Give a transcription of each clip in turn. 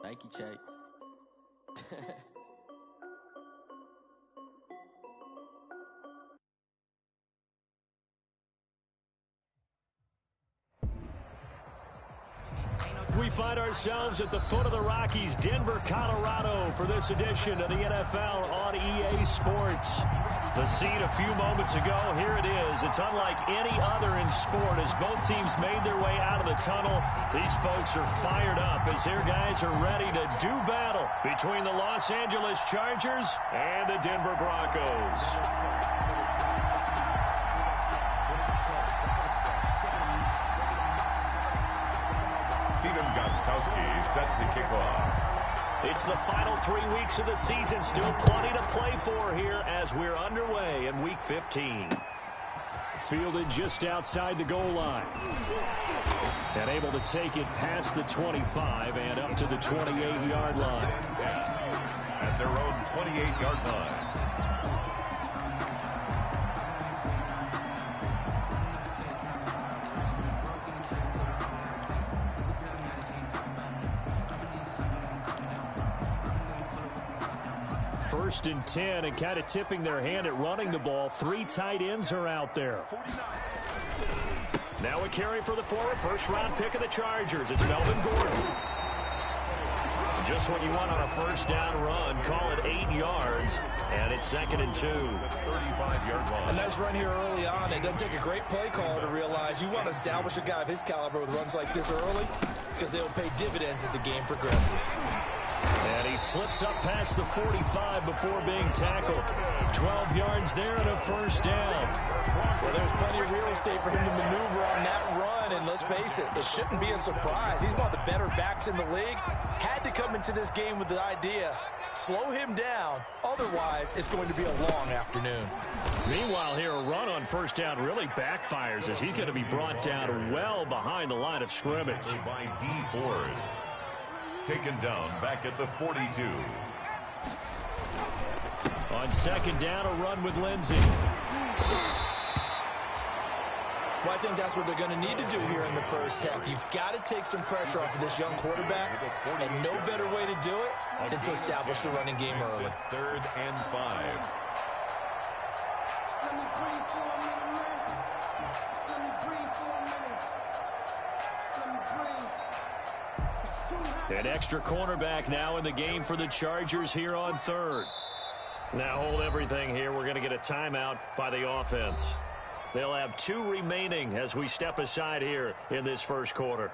Nike check. We find ourselves at the foot of the Rockies, Denver, Colorado, for this edition of the NFL on EA Sports. The scene a few moments ago, here it is. It's unlike any other in sport as both teams made their way out of the tunnel. These folks are fired up as their guys are ready to do battle between the Los Angeles Chargers and the Denver Broncos. Stephen Gostkowski set to kick off. It's the final 3 weeks of the season. Still plenty to play for here as we're underway in Week 15. Fielded just outside the goal line. And able to take it past the 25 and up to the 28-yard line. At their own 28-yard line. First and 10, and kind of tipping their hand at running the ball. 3 tight ends are out there. Now a carry for the forward. First-round pick of the Chargers. It's Melvin Gordon. Just what you want on a first-down run. Call it 8 yards, and it's 2nd and 2. 35-yard line. A nice run here early on. It doesn't take a great play caller to realize you want to establish a guy of his caliber with runs like this early because they'll pay dividends as the game progresses. And he slips up past the 45 before being tackled. 12 yards there and a first down. Well, there's plenty of real estate for him to maneuver on that run, and let's face it, it shouldn't be a surprise. He's one of the better backs in the league. Had to come into this game with the idea, slow him down, otherwise it's going to be a long afternoon. Meanwhile here, a run on first down really backfires as he's going to be brought down well behind the line of scrimmage. By D. Ford. Taken down back at the 42. On second down, a run with Lindsey. Well, I think that's what they're going to need to do here in the first half. You've got to take some pressure off of this young quarterback, and no better way to do it than to establish the running game early. 3rd and 5. An extra cornerback now in the game for the Chargers here on 3rd. Now hold everything here. We're going to get a timeout by the offense. They'll have 2 remaining as we step aside here in this first quarter.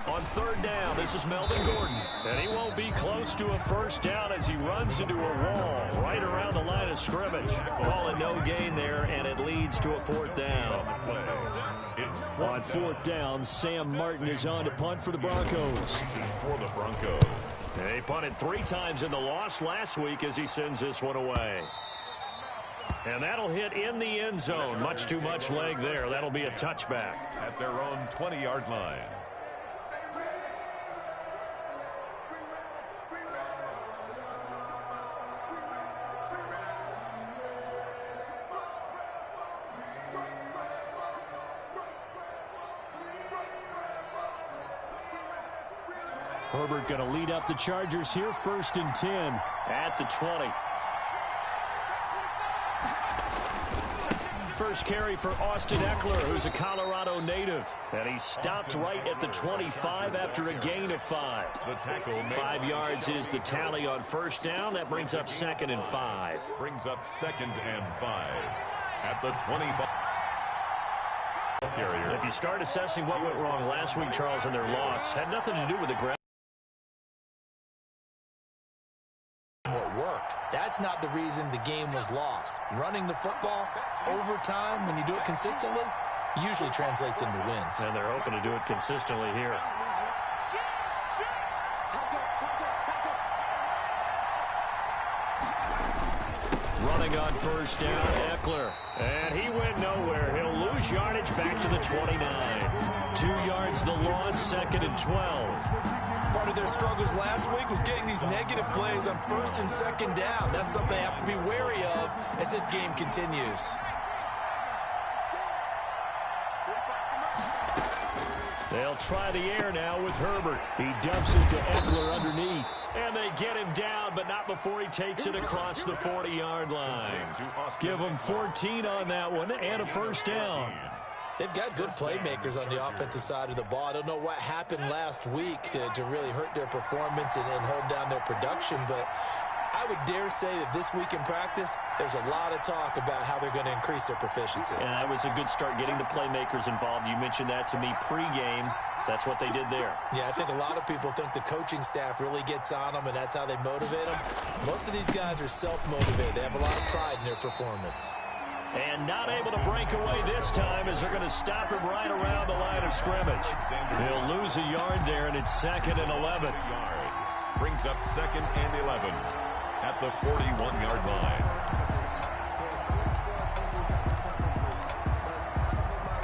On 3rd down, this is Melvin Gordon. And he won't be close to a first down as he runs into a wall right around the line of scrimmage. Call it no gain there, and it leads to a 4th down. On 4th down, Sam Martin is on to punt for the Broncos. For the Broncos. And he punted 3 times in the loss last week as he sends this one away. And that'll hit in the end zone. Much too much leg there. That'll be a touchback. At their own 20-yard line. Herbert going to lead up the Chargers here, 1st and 10 at the 20. First carry for Austin Eckler, who's a Colorado native. And he stopped right at the 25 after a gain of 5. The tackle. 5 yards is the tally on first down. That brings up 2nd and 5. Brings up 2nd and 5. At the 25. Carrier. If you start assessing what went wrong last week, Charles, in their loss, had nothing to do with the ground. What worked. That's not the reason the game was lost. Running the football over time, when you do it consistently, usually translates into wins. And they're hoping to do it consistently here. Running on first down, Eckler. And he went nowhere. He'll lose yardage back to the 29. 2 yards the loss, 2nd and 12. Part of their struggles last week was getting these negative plays on 1st and 2nd down. That's something they have to be wary of as this game continues. They'll try the air now with Herbert. He dumps it to Eckler underneath. And they get him down, but not before he takes it across the 40-yard line. Give him 14 on that one and a first down. They've got good playmakers on the offensive side of the ball. I don't know what happened last week to really hurt their performance and hold down their production, but I would dare say that this week in practice, there's a lot of talk about how they're going to increase their proficiency. And that was a good start getting the playmakers involved. You mentioned that to me pregame. That's what they did there. Yeah, I think a lot of people think the coaching staff really gets on them, and that's how they motivate them. Most of these guys are self-motivated. They have a lot of pride in their performance. And not able to break away this time as they're going to stop him right around the line of scrimmage. He'll lose a yard there, and it's 2nd and 11. Brings up 2nd and 11 at the 41-yard line.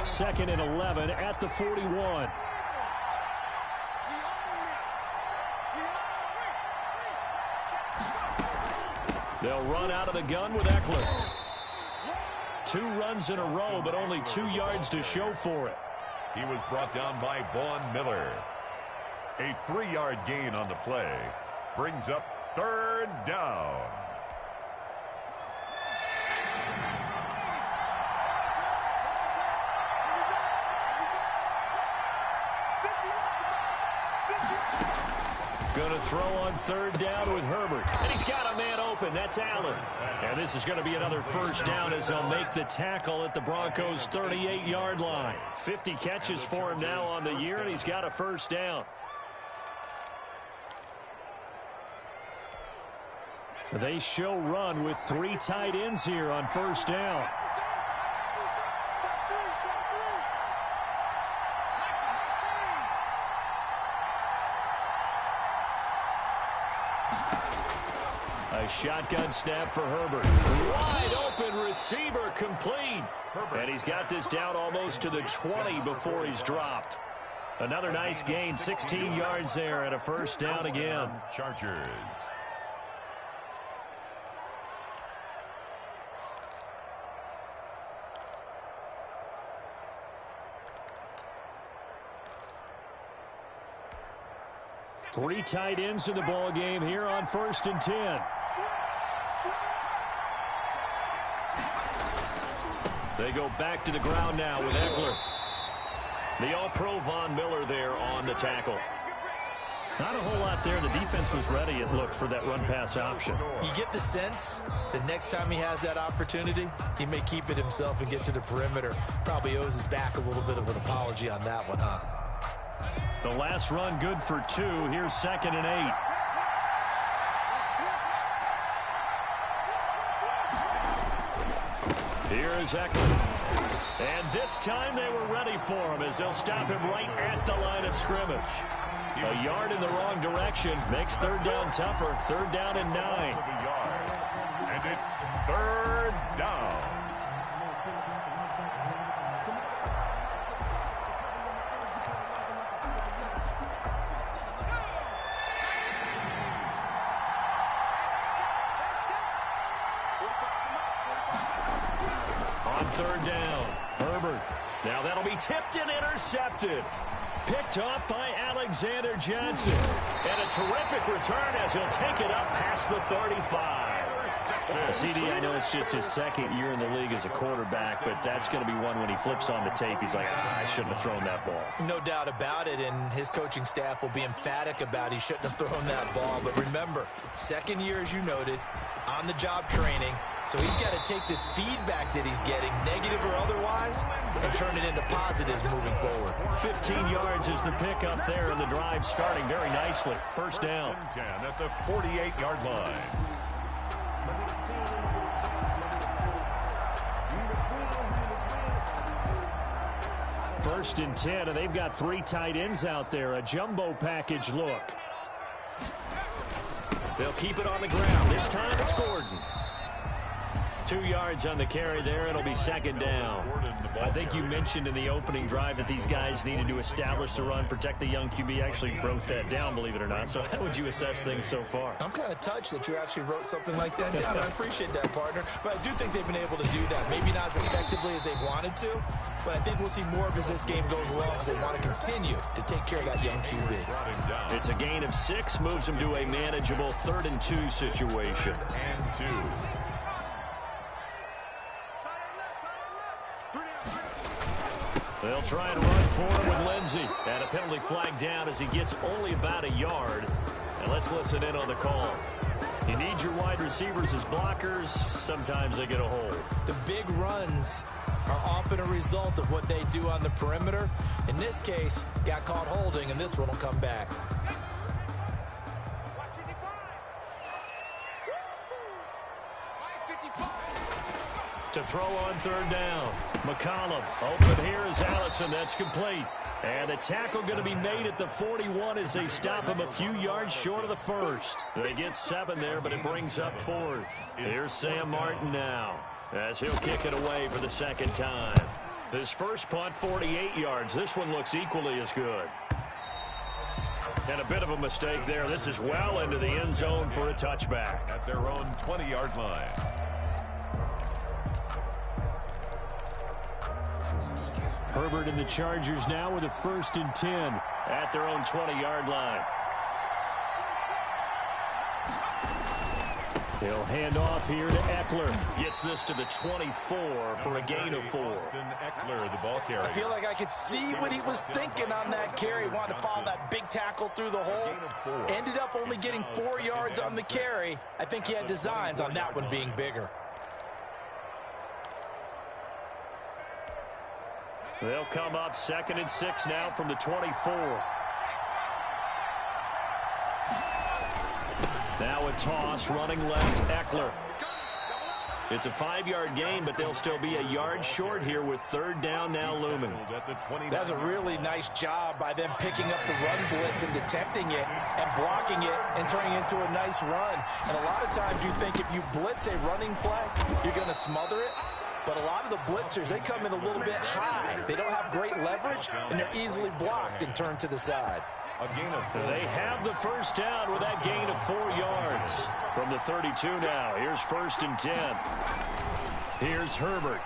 2nd and 11 at the 41. They'll run out of the gun with Eckler. 2 runs in a row, but only 2 yards to show for it. He was brought down by Vaughn Miller. A 3-yard gain on the play. Brings up 3rd down. Going to throw on 3rd down with Herbert. And he's got a man open. That's Allen. And this is going to be another first down as they'll make the tackle at the Broncos' 38-yard line. 50 catches for him now on the year, and he's got a first down. They show run with 3 tight ends here on first down. A shotgun snap for Herbert. Wide open receiver complete. And he's got this down almost to the 20 before he's dropped. Another nice gain, 16 yards there and a first down again. Chargers. Three tight ends in the ball game here on 1st and 10. They go back to the ground now with Eckler. The all-pro Vaughn Miller there on the tackle. Not a whole lot there. The defense was ready, it looked, for that run-pass option. You get the sense that next time he has that opportunity, he may keep it himself and get to the perimeter. Probably owes his back a little bit of an apology on that one, huh? The last run good for 2. Here's 2nd and 8. Here's Eckler. And this time they were ready for him as they'll stop him right at the line of scrimmage. A yard in the wrong direction makes 3rd down tougher. 3rd down and 9. And it's 3rd down. On 3rd down, Herbert. Now that'll be tipped and intercepted. Picked off by Alexander Johnson. And a terrific return as he'll take it up past the 35. CD, I know it's just his 2nd year in the league as a quarterback, but that's going to be one when he flips on the tape. He's like, I shouldn't have thrown that ball. No doubt about it, and his coaching staff will be emphatic about he shouldn't have thrown that ball. But remember, 2nd year, as you noted, on-the-job training. So he's got to take this feedback that he's getting, negative or otherwise, and turn it into positives moving forward. 15 yards is the pickup there, and the drive starting very nicely. First down. 10 at the 48-yard line. First and 10, and they've got 3 tight ends out there. A jumbo package look. They'll keep it on the ground. This time it's Gordon. 2 yards on the carry there. It'll be second down. I think you mentioned in the opening drive that these guys needed to establish the run, protect the young QB. Actually wrote that down, believe it or not. So how would you assess things so far? I'm kind of touched that you actually wrote something like that down. I appreciate that, partner. But I do think they've been able to do that. Maybe not as effectively as they wanted to, but I think we'll see more of as this game goes along because they want to continue to take care of that young QB. It's a gain of 6, moves them to a manageable 3rd and 2 situation. And 2. They'll try and run for him with Lindsey. And a penalty flag down as he gets only about a yard. And let's listen in on the call. You need your wide receivers as blockers. Sometimes they get a hold. The big runs are often a result of what they do on the perimeter. In this case, got caught holding, and this one will come back. To throw on 3rd down. McCollum open here is Allison. That's complete. And the tackle going to be made at the 41 as they stop him a few yards short of the 1st. They get 7 there, but it brings up 4th. Here's Sam Martin now as he'll kick it away for the 2nd time. His first punt, 48 yards. This one looks equally as good. And a bit of a mistake there. This is well into the end zone for a touchback. At their own 20-yard line. Herbert and the Chargers now with a 1st and 10 at their own 20-yard line. They'll hand off here to Eckler. Gets this to the 24 for a gain of 4. Austin Eckler, the ball carrier. I feel like I could see what he was thinking on that carry. Wanted to follow that big tackle through the hole. Ended up only getting 4 yards on the carry. I think he had designs on that one being bigger. They'll come up 2nd and 6 now from the 24. Now a toss running left, Eckler. It's a 5-yard gain, but they'll still be a yard short here with 3rd down now looming. That's a really nice job by them picking up the run blitz and detecting it and blocking it and turning it into a nice run. And a lot of times you think if you blitz a running play, you're going to smother it. But a lot of the blitzers, they come in a little bit high. They don't have great leverage, and they're easily blocked and turned to the side. A gain of 4. They have the first down with that gain of 4 yards. From the 32 now, here's 1st and 10. Here's Herbert.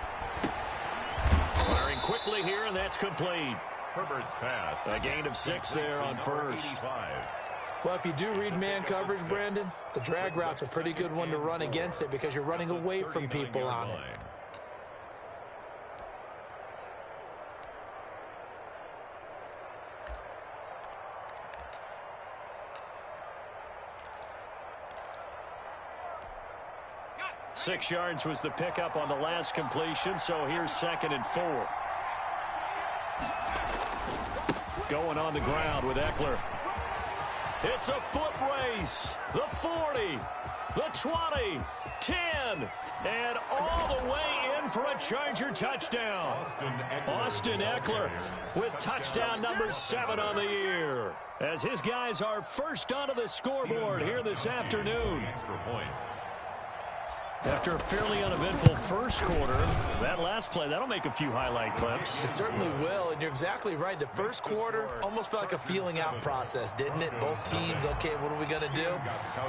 Firing quickly here, and that's complete. Herbert's pass. A gain of 6 there on 1st. Well, if you do read man coverage, Brandon, the drag route's a pretty good one to run against it because you're running away from people on it. 6 yards was the pickup on the last completion, so here's 2nd and 4. Going on the ground with Eckler. It's a foot race. The 40, the 20, 10, and all the way in for a Charger touchdown. Austin Eckler with touchdown number 7 on the year, as his guys are first onto the scoreboard here this afternoon. Extra point. After a fairly uneventful first quarter, that last play, that'll make a few highlight clips. It certainly will, and you're exactly right. The first quarter almost felt like a feeling out process, didn't it? Both teams, okay, what are we going to do?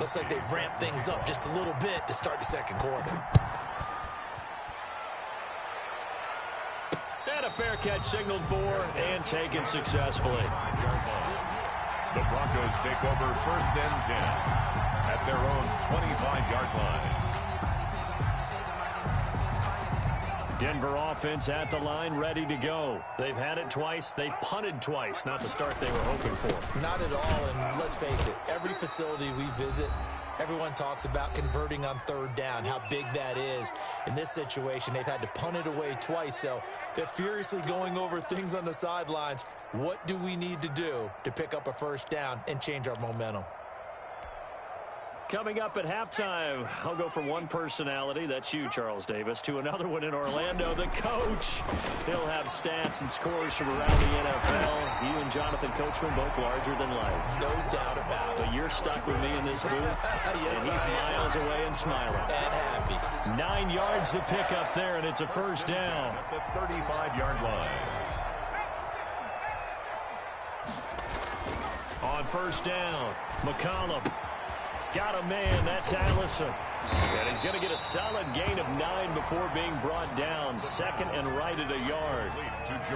Looks like they've ramped things up just a little bit to start the second quarter. And a fair catch signaled for and taken successfully. The Broncos take over 1st and 10 at their own 25-yard line. Denver offense at the line, ready to go. They've had it twice. They've punted twice. Not the start they were hoping for. Not at all, and let's face it, every facility we visit, everyone talks about converting on 3rd down, how big that is. In this situation, they've had to punt it away twice, so they're furiously going over things on the sidelines. What do we need to do to pick up a 1st down and change our momentum? Coming up at halftime, I'll go from one personality, that's you, Charles Davis, to another one in Orlando, the coach. He'll have stats and scores from around the NFL. You and Jonathan Coachman, both larger than life. No doubt about it. But you're stuck with me in this booth, yes, and he's miles away and smiling. And happy. 9 yards to pick up there, and it's a first down. At the 35-yard line. On first down, McCollum. Got a man, that's Allison. And he's going to get a solid gain of 9 before being brought down. Second and right at a yard.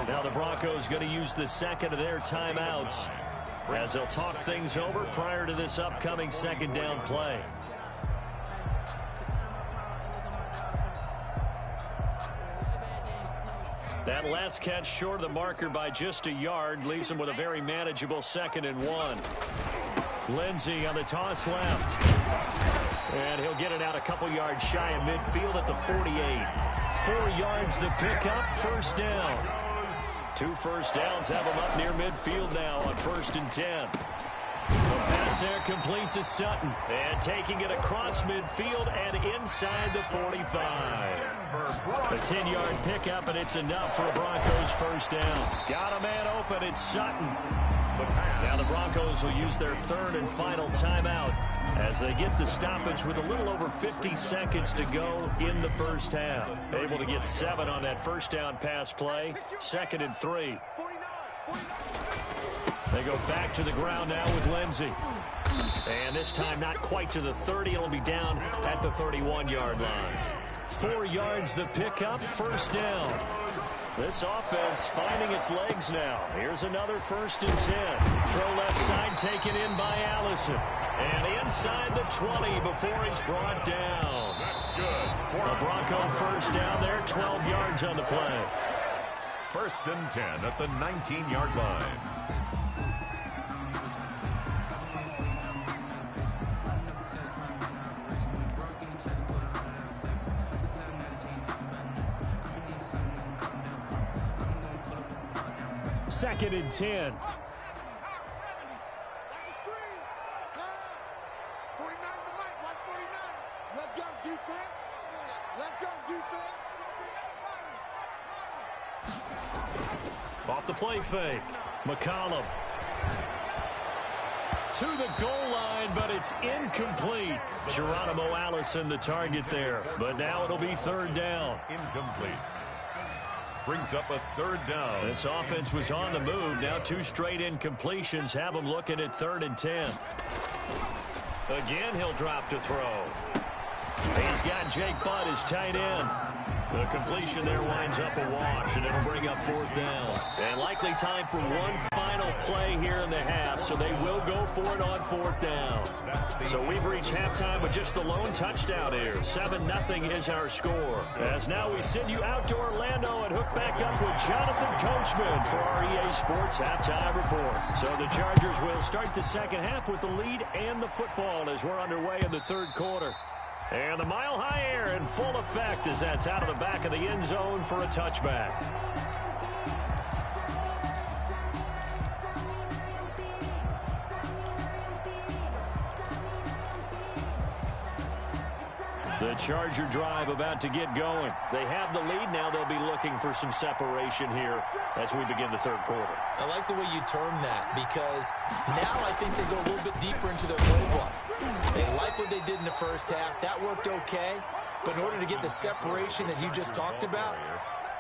Now the Broncos going to use the second of their timeouts as they'll talk things over prior to this upcoming second down play. That last catch short of the marker by just a yard leaves him with a very manageable 2nd and 1. Lindsey on the toss left. And he'll get it out a couple yards shy of midfield at the 48. 4 yards the pickup, first down. 2 first downs have him up near midfield now on 1st and 10. The pass there complete to Sutton. And taking it across midfield and inside the 45. A 10-yard pickup, and it's enough for a Broncos first down. Got a man open, it's Sutton. Now the Broncos will use their 3rd and final timeout as they get the stoppage with a little over 50 seconds to go in the first half. Able to get 7 on that first down pass play. 2nd and 3. They go back to the ground now with Lindsey. And this time not quite to the 30. It'll be down at the 31-yard line. 4 yards the pickup, first down. This offense finding its legs now. Here's another 1st and 10. Throw left side taken in by Allison. And inside the 20 before he's brought down. That's good. A Bronco first down there, 12 yards on the play. 1st and 10 at the 19-yard line. Second and 10. Off the play fake. McCollum. To the goal line, but it's incomplete. Geronimo Allison the target there. But now it'll be 3rd down. Incomplete. Brings up a 3rd down. This offense was on the move. Now 2 straight incompletions have them looking at 3rd and 10. Again, he'll drop to throw. He's got Jake Butt as tight end. The completion there winds up a wash, and it'll bring up 4th down. And likely time for one final play here in the half, so they will go for it on 4th down. So we've reached halftime with just the lone touchdown here. 7-0 is our score. As now we send you out to Orlando and hook back up with Jonathan Coachman for our EA Sports Halftime Report. So the Chargers will start the second half with the lead and the football as we're underway in the 3rd quarter. And the mile-high air in full effect as that's out of the back of the end zone for a touchback. The Charger drive about to get going. They have the lead. Now they'll be looking for some separation here as we begin the 3rd quarter. I like the way you term that because now I think they go a little bit deeper into their playbook. They like what they did in the first half. That worked okay. But in order to get the separation that you just talked about,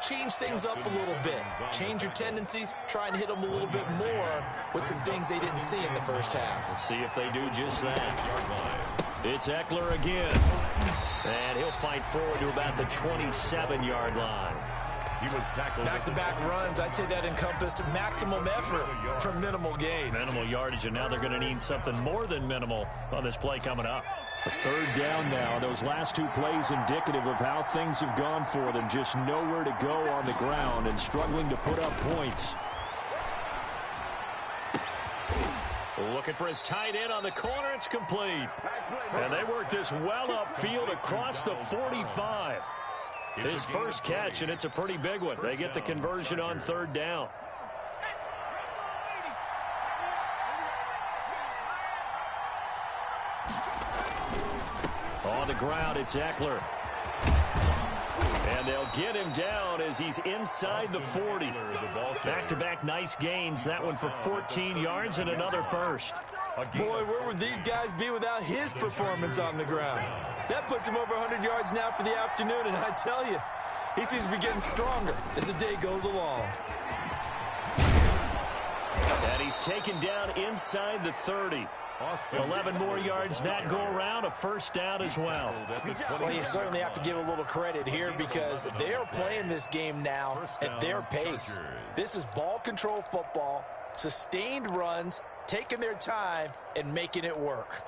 change things up a little bit. Change your tendencies. Try and hit them a little bit more with some things they didn't see in the first half. Let's see if they do just that. It's Eckler again. And he'll fight forward to about the 27-yard line. He was tackled. Back-to-back runs, I'd say that encompassed maximum effort for minimal gain. Minimal yardage, and now they're going to need something more than minimal on this play coming up. A 3rd down now. Those last 2 plays indicative of how things have gone for them. Just nowhere to go on the ground and struggling to put up points. Looking for his tight end on the corner. It's complete. And they work this well upfield across the 45. His first catch, and it's a pretty big one. They get the conversion on 3rd down. on the ground. It's Eckler. And they'll get him down as he's inside the 40. Back-to-back nice gains. That one for 14 yards and another first. Boy, where would these guys be without his performance on the ground? That puts him over 100 yards now for the afternoon, and I tell you, he seems to be getting stronger as the day goes along. And he's taken down inside the 30. 11 more yards that go around, a first down as well. Well, you certainly have to give a little credit here because they are playing this game now at their pace. This is ball control football, sustained runs, taking their time and making it work.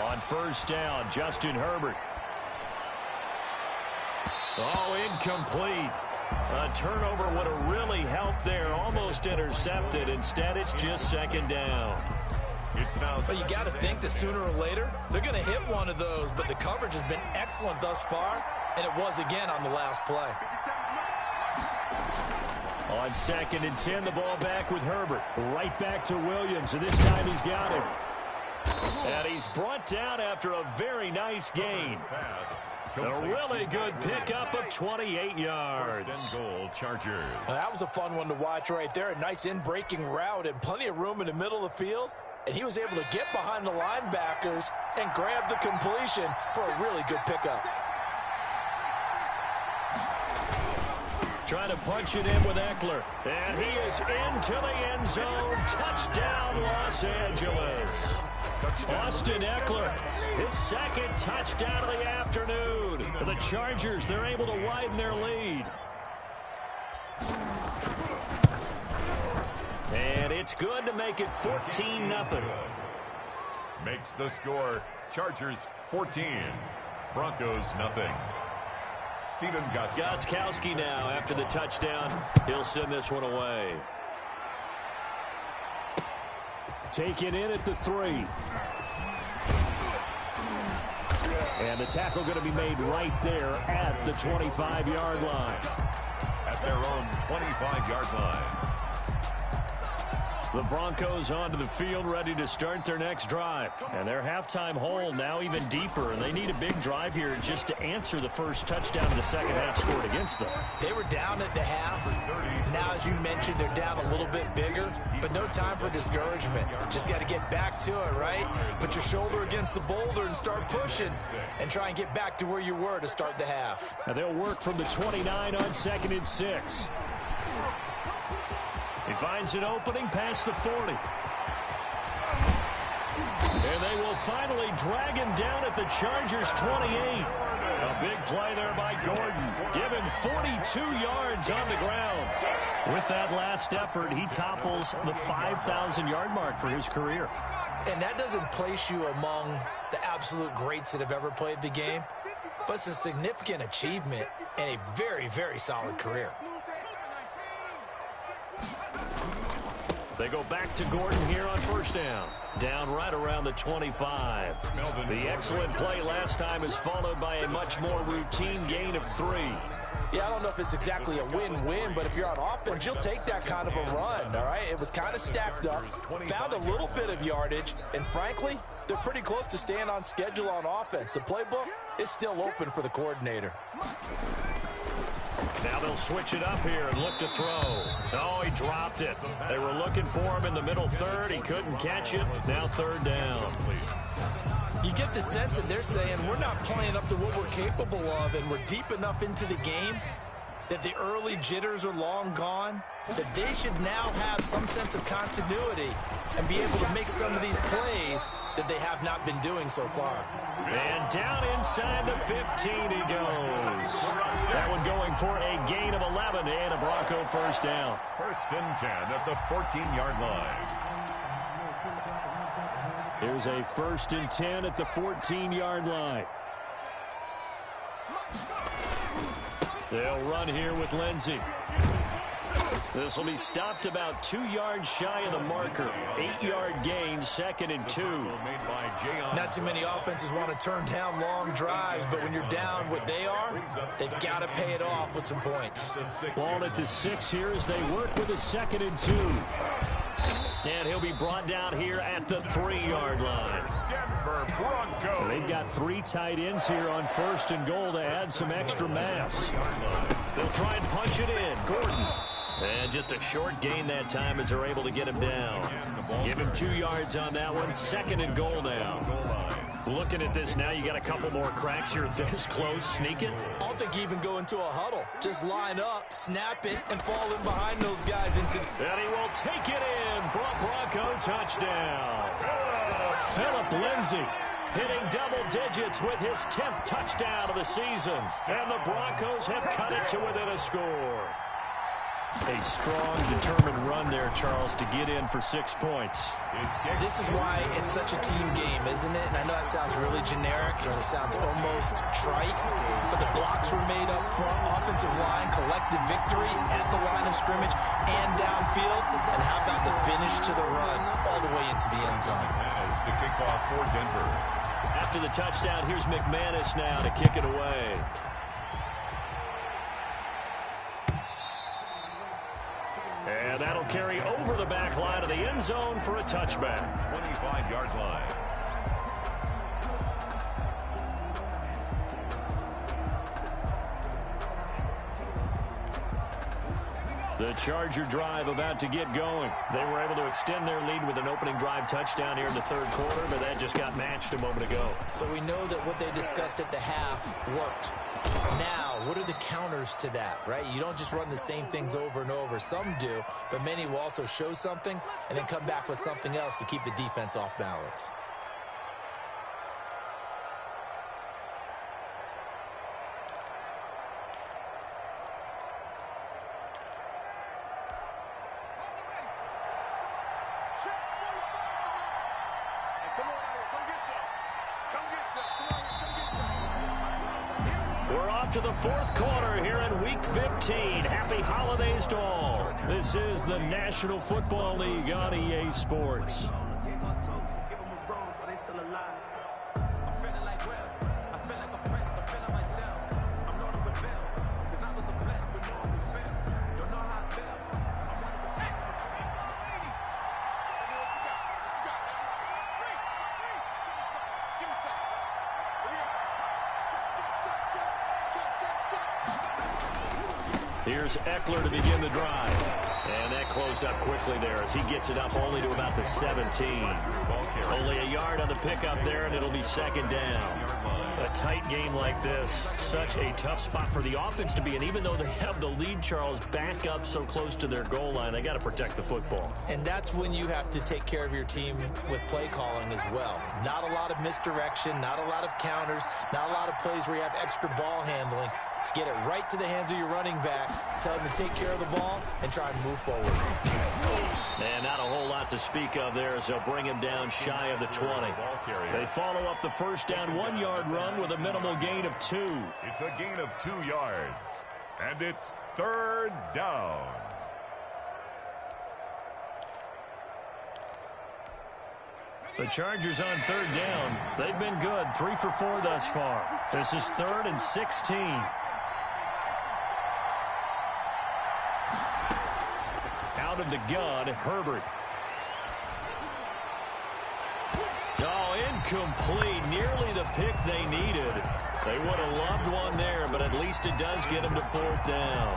On first down, Justin Herbert. Oh, incomplete. A turnover would have really helped there. Almost intercepted. Instead, it's just second down. Well, you got to think that sooner or later, they're going to hit one of those, but the coverage has been excellent thus far, and it was again on the last play. On 2nd and 10, the ball back with Herbert. Right back to Williams, and this time he's got him. And he's brought down after a very nice gain. A really good pickup of 28 yards. First and goal, Chargers. Well, that was a fun one to watch right there. A nice in-breaking route and plenty of room in the middle of the field. And he was able to get behind the linebackers and grab the completion for a really good pickup. Trying to punch it in with Eckler. And he is into the end zone. Touchdown, Los Angeles. Austin Eckler, his second touchdown of the afternoon. The Chargers, they're able to widen their lead. And it's good to make it 14-0. Makes the score Chargers 14, Broncos nothing. Stephen Gostkowski now after the touchdown. He'll send this one away. Taken in at the 3. And the tackle going to be made right there at the 25-yard line. At their own 25-yard line. The Broncos onto the field ready to start their next drive. And their halftime hole now even deeper. And they need a big drive here just to answer the first touchdown of the second half scored against them. They were down at the half. Now, as you mentioned, they're down a little bit bigger. But no time for discouragement. Just got to get back to it, right? Put your shoulder against the boulder and start pushing. And try and get back to where you were to start the half. Now they'll work from the 29 on 2nd and 6. He finds an opening past the 40. And they will finally drag him down at the Chargers' 28. A big play there by Gordon. Give him 42 yards on the ground. With that last effort, he topples the 5,000-yard mark for his career. And that doesn't place you among the absolute greats that have ever played the game. But it's a significant achievement and a very, very solid career. They go back to Gordon here on first down. Down right around the 25. The excellent play last time is followed by a much more routine gain of 3. Yeah, I don't know if it's exactly a win-win, but if you're on offense, you'll take that kind of a run, all right? It was kind of stacked up, found a little bit of yardage, and frankly, they're pretty close to staying on schedule on offense. The playbook is still open for the coordinator. Now they'll switch it up here and look to throw. Oh, he dropped it. They were looking for him in the middle third. He couldn't catch it. Now third down. You get the sense that they're saying we're not playing up to what we're capable of, and we're deep enough into the game that the early jitters are long gone, that they should now have some sense of continuity and be able to make some of these plays that they have not been doing so far. And down inside the 15 he goes. That one going for a gain of 11 and a Bronco first down. First and 10 at the 14-yard line. Here's a first and 10 at the 14-yard line. They'll run here with Lindsey. This will be stopped about 2 yards shy of the marker. 8-yard gain, 2nd and 2. Not too many offenses want to turn down long drives, but when you're down what they are, they've got to pay it off with some points. Ball at the 6 here as they work with a 2nd and 2. And he'll be brought down here at the 3-yard line. Denver Broncos. They've got 3 tight ends here on 1st and goal to add some extra mass. They'll try and punch it in. Gordon. And just a short gain that time as they're able to get him down. Give him 2 yards on that one. 2nd and goal now. Looking at this now, you got a couple more cracks here this close. Sneak it. I don't think you even go into a huddle. Just line up, snap it, and fall in behind those guys. And he will take it in for a Bronco touchdown. Philip Lindsay hitting double digits with his 10th touchdown of the season. And the Broncos have cut it to within a score. A strong, determined run there, Charles, to get in for 6 points. This is why it's such a team game, isn't it? And I know that sounds really generic and it sounds almost trite, but the blocks were made up front, offensive line, collective victory at the line of scrimmage and downfield. And how about the finish to the run all the way into the end zone? As the kickoff for Denver. After the touchdown, here's McManus now to kick it away. And that'll carry over the back line of the end zone for a touchback. 25-yard line. The Charger drive about to get going. They were able to extend their lead with an opening drive touchdown here in the 3rd quarter, but that just got matched a moment ago. So we know that what they discussed at the half worked. Now, what are the counters to that, right? You don't just run the same things over and over. Some do, but many will also show something and then come back with something else to keep the defense off balance. We're off to the 4th quarter here in Week 15. Happy holidays to all. This is the National Football League on EA Sports. Here's Eckler to begin the drive. And that closed up quickly there as he gets it up only to about the 17. Only a yard on the pickup there, and it'll be 2nd down. A tight game like this, such a tough spot for the offense to be in. Even though they have the lead, Charles, back up so close to their goal line, they got to protect the football. And that's when you have to take care of your team with play calling as well. Not a lot of misdirection, not a lot of counters, not a lot of plays where you have extra ball handling. Get it right to the hands of your running back. Tell him to take care of the ball and try and move forward. And not a whole lot to speak of there as they'll bring him down shy of the 20. They follow up the 1st down 1-yard run with a minimal gain of 2. It's a gain of 2 yards. And it's 3rd down. The Chargers on 3rd down. They've been good. 3 for 4 thus far. This is 3rd and 16. Out of the gun, Herbert. Oh, incomplete. Nearly the pick they needed. They would have loved one there, but at least it does get them to 4th down.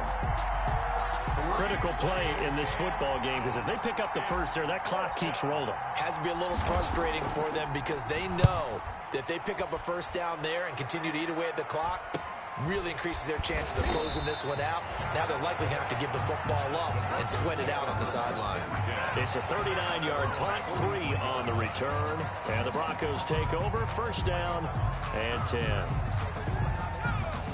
Critical play in this football game, because if they pick up the first there, that clock keeps rolling. Has to be a little frustrating for them because they know that if they pick up a 1st down there and continue to eat away at the clock, really increases their chances of closing this one out. Now they're likely going to have to give the football up and sweat it out on the sideline. It's a 39-yard punt, 3 on the return. And the Broncos take over, 1st down and 10.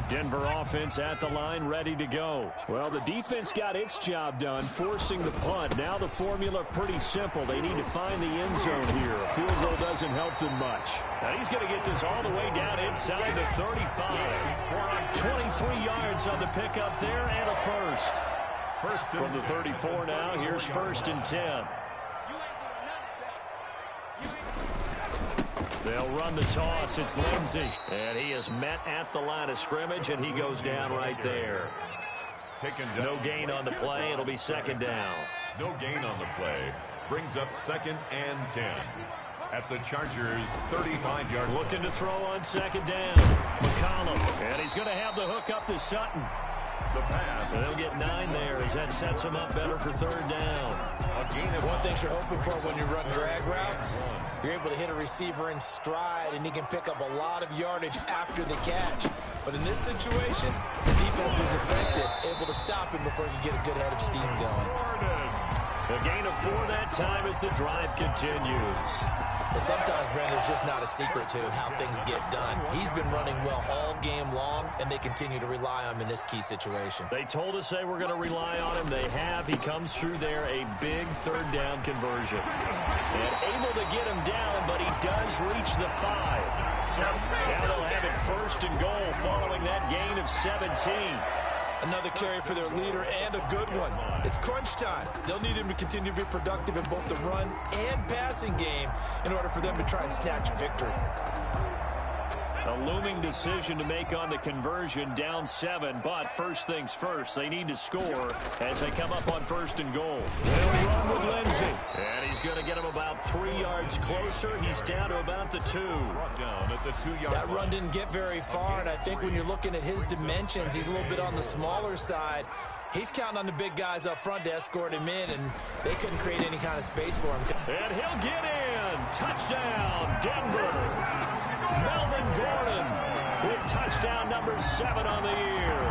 Denver offense at the line, ready to go. Well, the defense got its job done, forcing the punt. Now the formula pretty simple. They need to find the end zone here. A field goal doesn't help them much. Now he's going to get this all the way down inside the 35. 23 yards on the pickup there and a 1st. From the 34 now, here's 1st and 10. They'll run the toss. It's Lindsey. And he is met at the line of scrimmage, and he goes down right there. No gain on the play. It'll be 2nd down. No gain on the play. Brings up 2nd and 10. At the Chargers' 35-yard line. Looking to throw on 2nd down. McCollum. And he's going to have the hook up to Sutton. The pass. And they'll get 9 there as that sets him up better for 3rd down. One thing you're hoping for when you run drag routes, you're able to hit a receiver in stride, and he can pick up a lot of yardage after the catch. But in this situation, the defense was effective, able to stop him before he could get a good head of steam going. A gain of 4 that time as the drive continues. But sometimes, Brent, there's just not a secret to how things get done. He's been running well all game long, and they continue to rely on him in this key situation. They told us they were going to rely on him. They have. He comes through there, a big 3rd down conversion. And able to get him down, but he does reach the 5. Now they'll have it 1st and goal following that gain of 17. Another carry for their leader and a good one. It's crunch time. They'll need him to continue to be productive in both the run and passing game in order for them to try and snatch a victory. A looming decision to make on the conversion, down 7, but first things first, they need to score as they come up on 1st and goal. They'll run with Lindsey, and he's going to get him about 3 yards closer. He's down to about the 2. Down at the 2-yard That run didn't get very far, and I think when you're looking at his dimensions, he's a little bit on the smaller side. He's counting on the big guys up front to escort him in, and they couldn't create any kind of space for him. And he'll get in. Touchdown, Denver. Melvin Gordon with touchdown number 7 on the year.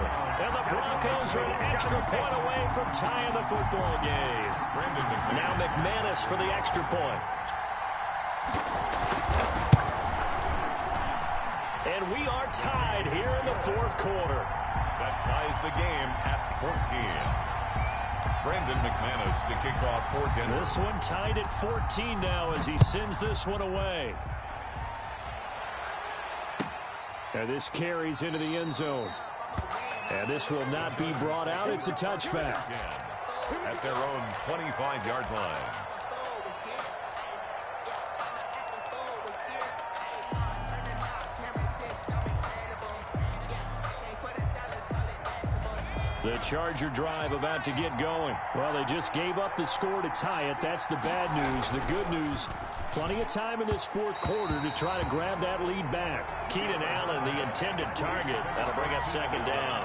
And the Broncos are an extra point away from tying the football game. Now McManus for the extra point. And we are tied here in the 4th quarter. That ties the game at 14. Brandon McManus to kick off for Denver. This one tied at 14 now as he sends this one away. And this carries into the end zone. And this will not be brought out. It's a touchback. At their own 25-yard line. The Charger drive about to get going. Well, they just gave up the score to tie it. That's the bad news. The good news, plenty of time in this 4th quarter to try to grab that lead back. Keenan Allen, the intended target. That'll bring up 2nd down.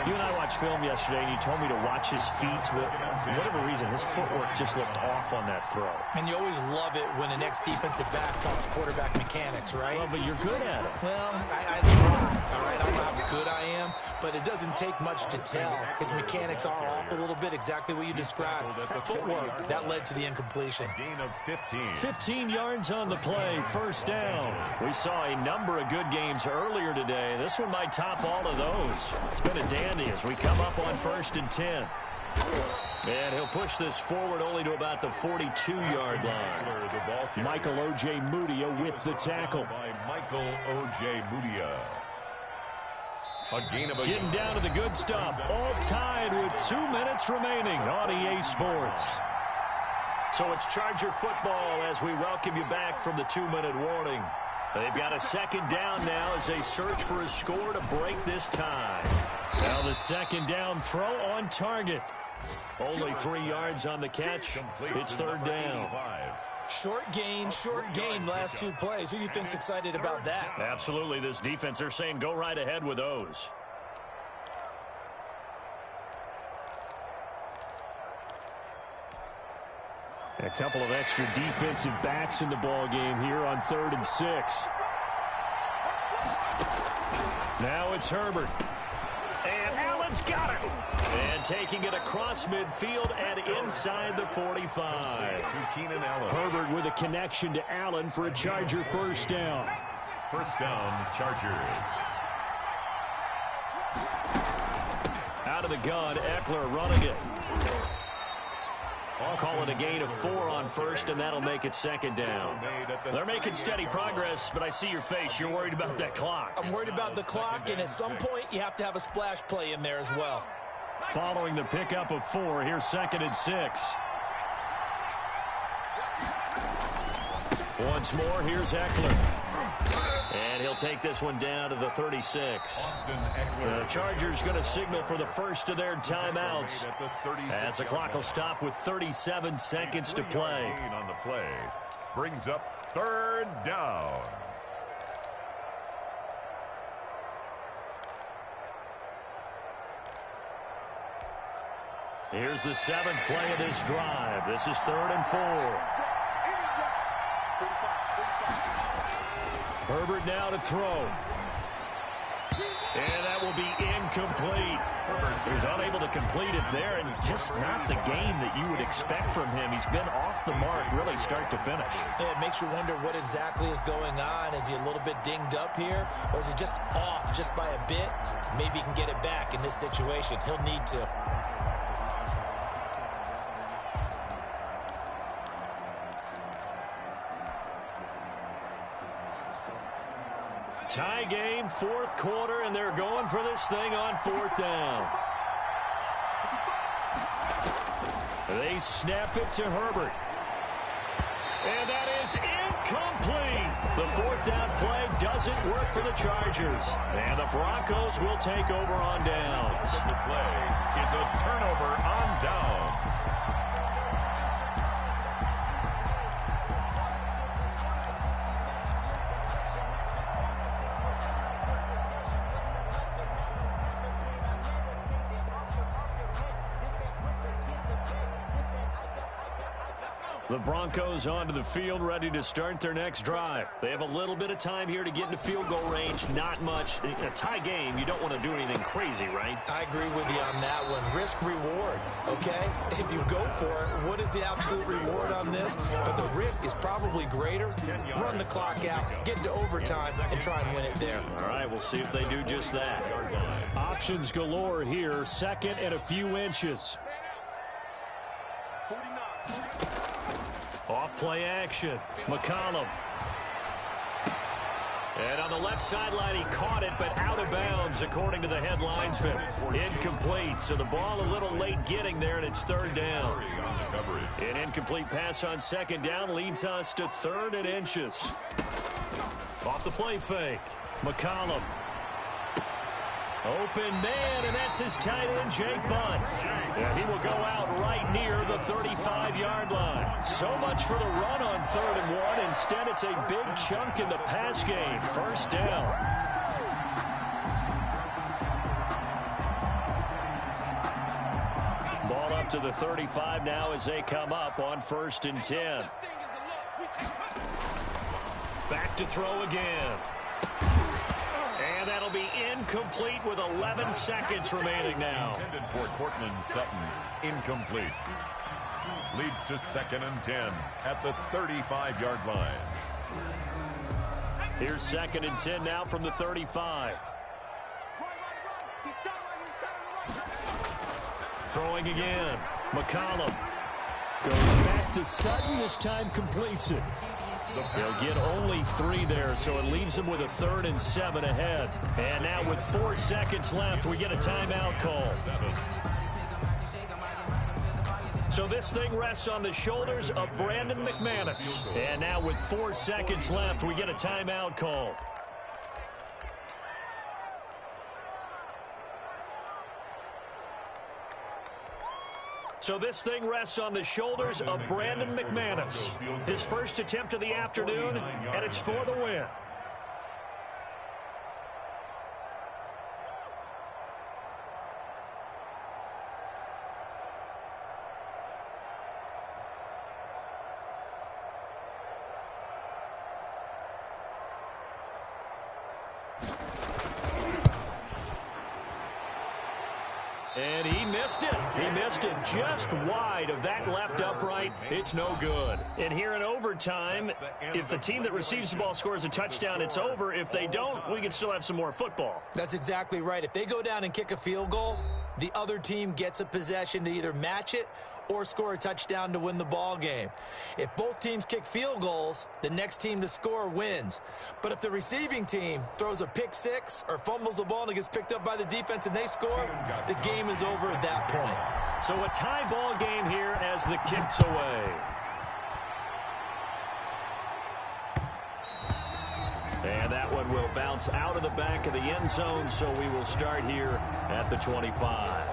You and I watched film yesterday, and you told me to watch his feet. For whatever reason, his footwork just looked off on that throw. And you always love it when an ex-defensive back talks quarterback mechanics, right? Well, but you're good at it. Well, I try. All right, I don't know how good I am, but it doesn't take much to tell. His mechanics are off a little bit, exactly what you described. The footwork, that led to the incompletion. Gain of 15. 15 yards on the play, 1st down. We saw a number of good games earlier today. This one might top all of those. It's been a dandy as we come up on 1st and 10. And he'll push this forward only to about the 42-yard line. Michael O.J. Mudia with the tackle. By Michael O.J. Mudia. Getting down to the good stuff. All tied with 2 minutes remaining on EA Sports. So it's Charger football as we welcome you back from the 2-minute warning. They've got a 2nd down now as they search for a score to break this tie. Now the 2nd down throw on target. Only 3 yards on the catch. It's 3rd down. Short gain, last 2 plays. Who do you think's excited about that? Absolutely. This defense, they're saying go right ahead with those. A couple of extra defensive backs in the ball game here on 3rd and 6. Now it's Herbert. And Allen's got it. And taking it across midfield and inside the 45. To Keenan Allen. Herbert with a connection to Allen for a Charger 1st down. 1st down, Chargers. Out of the gun, Eckler running it. Call it a gain of 4 on 1st, and that'll make it 2nd down. They're making steady progress, but I see your face. You're worried about that clock. I'm worried about the clock, and at some point, you have to have a splash play in there as well. following the pickup of 4. Here's 2nd and 6. Once more, here's Eckler. And he'll take this one down to the 36. The Chargers going to signal for the first of their timeouts as the clock will stop with 37 seconds to play. On the play brings up 3rd down. Here's the 7th play of this drive. This is 3rd and 4. Herbert now to throw. And that will be incomplete. He was unable to complete it there, and just not the game that you would expect from him. He's been off the mark really start to finish. It makes you wonder what exactly is going on. Is he a little bit dinged up here, or is he just off just by a bit? Maybe he can get it back in this situation. He'll need to. Tie game, 4th quarter, and they're going for this thing on 4th down. They snap it to Herbert. And that is incomplete. The 4th down play doesn't work for the Chargers. And the Broncos will take over on downs. The play is a turnover on downs. The Broncos onto the field, ready to start their next drive. They have a little bit of time here to get into field goal range. Not much. In a tie game, you don't want to do anything crazy, right? I agree with you on that one. Risk reward, okay? If you go for it, what is the absolute reward on this? But the risk is probably greater. Run the clock out, get to overtime, and try and win it there. All right, we'll see if they do just that. Options galore here. 2nd and a few inches. Off play action. McCollum. And on the left sideline, he caught it, but out of bounds, according to the head linesman. Incomplete, so the ball a little late getting there, and it's 3rd down. An incomplete pass on 2nd down leads us to 3rd and inches. Off the play fake. McCollum. Open man, and that's his tight end, Jake Butt. And he will go out right near the 35-yard line. So much for the run on 3rd and 1. Instead, it's a big chunk in the pass game. 1st down. Ball up to the 35 now as they come up on 1st and 10. Back to throw again. And that'll be incomplete with 11 seconds remaining now. Intended for Cortland Sutton, incomplete. Leads to 2nd and 10 at the 35-yard line. Here's 2nd and 10 now from the 35. Throwing again. McCollum goes back to Sutton. This time completes it. They'll get only 3 there, so it leaves them with a 3rd and 7 ahead. And now with 4 seconds left, we get a timeout call. So this thing rests on the shoulders of Brandon McManus. And now with 4 seconds left, we get a timeout call. So this thing rests on the shoulders of Brandon McManus. His first attempt of the afternoon, and it's for the win. And he missed it. He missed it just wide of that left upright. It's no good. And here in overtime, if the team that receives the ball scores a touchdown, it's over. If they don't, we can still have some more football. That's exactly right. If they go down and kick a field goal, the other team gets a possession to either match it or score a touchdown to win the ball game. If both teams kick field goals, the next team to score wins. But if the receiving team throws a pick six or fumbles the ball and it gets picked up by the defense and they score, the game is over at that point. So a tie ball game here as the kick's away. And that one will bounce out of the back of the end zone, so we will start here at the 25.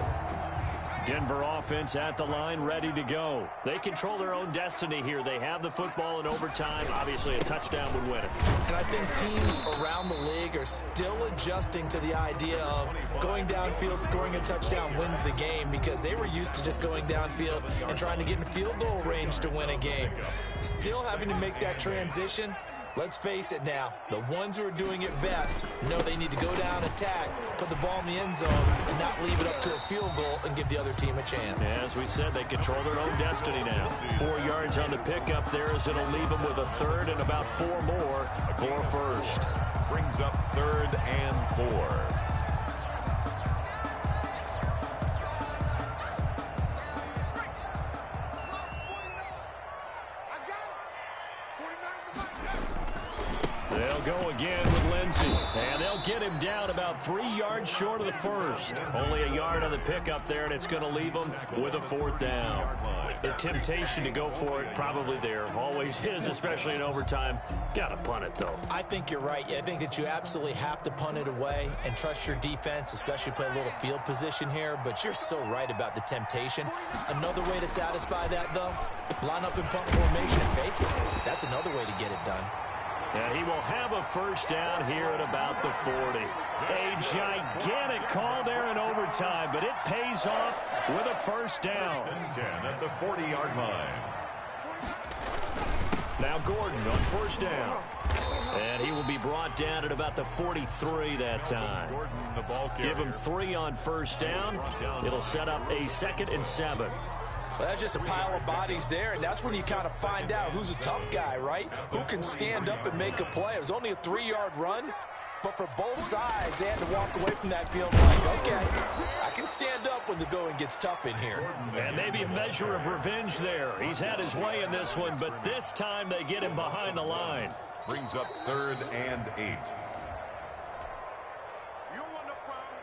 Denver offense at the line, ready to go. They control their own destiny here. They have the football in overtime. Obviously, a touchdown would win it. And I think teams around the league are still adjusting to the idea of going downfield, scoring a touchdown wins the game, because they were used to just going downfield and trying to get in field goal range to win a game. Still having to make that transition. Let's face it now, the ones who are doing it best know they need to go down, attack, put the ball in the end zone, and not leave it up to a field goal and give the other team a chance. As we said, they control their own destiny now. 4 yards on the pickup there as it'll leave them with a third and about 4 more for first. Brings up 3rd and 4. They'll go again with Lindsey, and they'll get him down about 3 yards short of the first. Only a yard on the pickup there, and it's going to leave them with a 4th down. The temptation to go for it probably there. Always is, especially in overtime. Got to punt it, though. I think you're right. I think that you absolutely have to punt it away and trust your defense, especially play a little field position here. But you're so right about the temptation. Another way to satisfy that, though, line up in punt formation and fake it. That's another way to get it done. And he will have a first down here at about the 40. A gigantic call there in overtime, but it pays off with a first down. 10 at the 40-yard line. Now Gordon on first down. And he will be brought down at about the 43 that time. Gordon, the ball carrier. Give him 3 on first down. It'll set up a 2nd and 7. Well, that's just a pile of bodies there, and that's when you kind of find out who's a tough guy, right? Who can stand up and make a play. It was only a 3-yard run, but for both sides, they had to walk away from that field like, okay, I can stand up when the going gets tough in here. And maybe a measure of revenge there. He's had his way in this one, but this time they get him behind the line. Brings up 3rd and 8. You don't want no problem.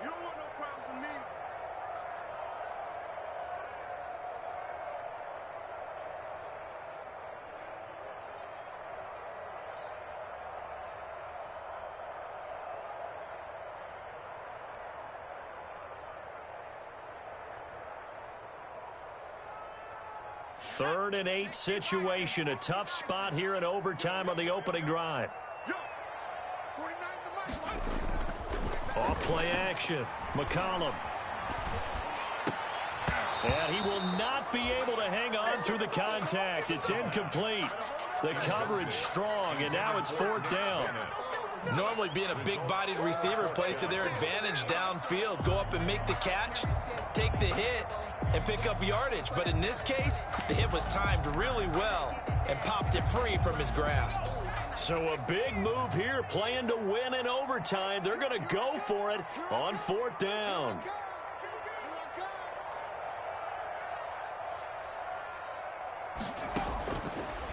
You don't want no problem from me. Third and 8 situation. A tough spot here in overtime on the opening drive. Off play action. McCollum. And he will not be able to hang on through the contact. It's incomplete. The coverage strong, and now it's 4th down. Normally being a big-bodied receiver plays to their advantage downfield. Go up and make the catch, take the hit, and pick up yardage. But in this case, the hit was timed really well and popped it free from his grasp. So a big move here, playing to win in overtime. They're going to go for it on 4th down.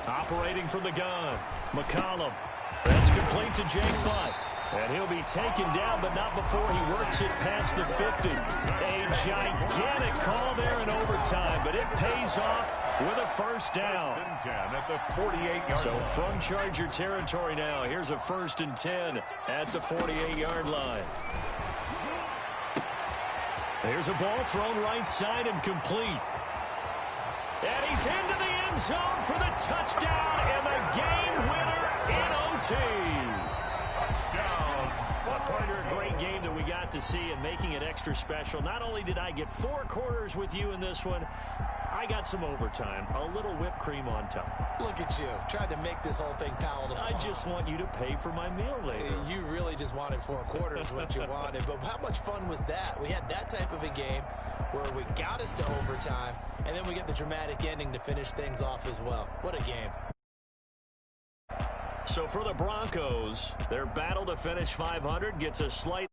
Operating from the gun, McCollum. That's complete to Jake Butt. And he'll be taken down, but not before he works it past the 50. A gigantic call there in overtime, but it pays off with a first down. 10 at the 48-yard So line. from Charger territory now, here's a 1st and 10 at the 48-yard line. There's a ball thrown right side and complete. And he's into the end zone for the touchdown and the game winner in OT. Touchdown. Well, partner, a great game that we got to see and making it extra special. Not only did I get 4 quarters with you in this one, I got some overtime, a little whipped cream on top. Look at you, tried to make this whole thing palatable. I just want you to pay for my meal later. You really just wanted 4 quarters, what you wanted. But how much fun was that? We had that type of a game where we got us to overtime, and then we get the dramatic ending to finish things off as well. What a game. So for the Broncos, their battle to finish 500 gets a slight